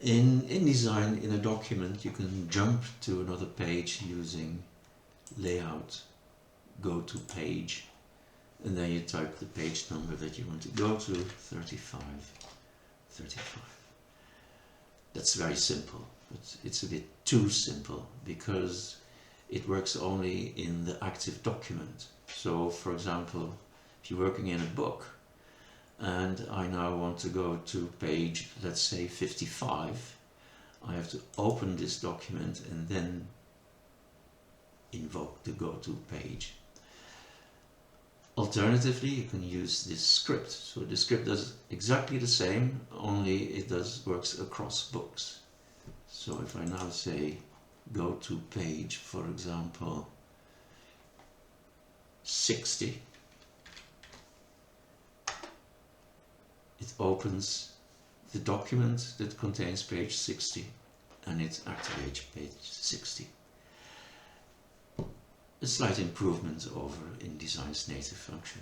In InDesign, in a document, you can jump to another page using layout, go to page, and then you type the page number that you want to go to, 35. That's very simple, but it's a bit too simple because it works only in the active document. So, for example, if you're working in a book and I now want to go to page, let's say 55, I have to open this document and then invoke the go-to page. Alternatively, you can use this script. So the script does exactly the same, only it works across books. So if I now say go to page, for example, 60, it opens the document that contains page 60 and it activates page 60. A slight improvement over InDesign's native function.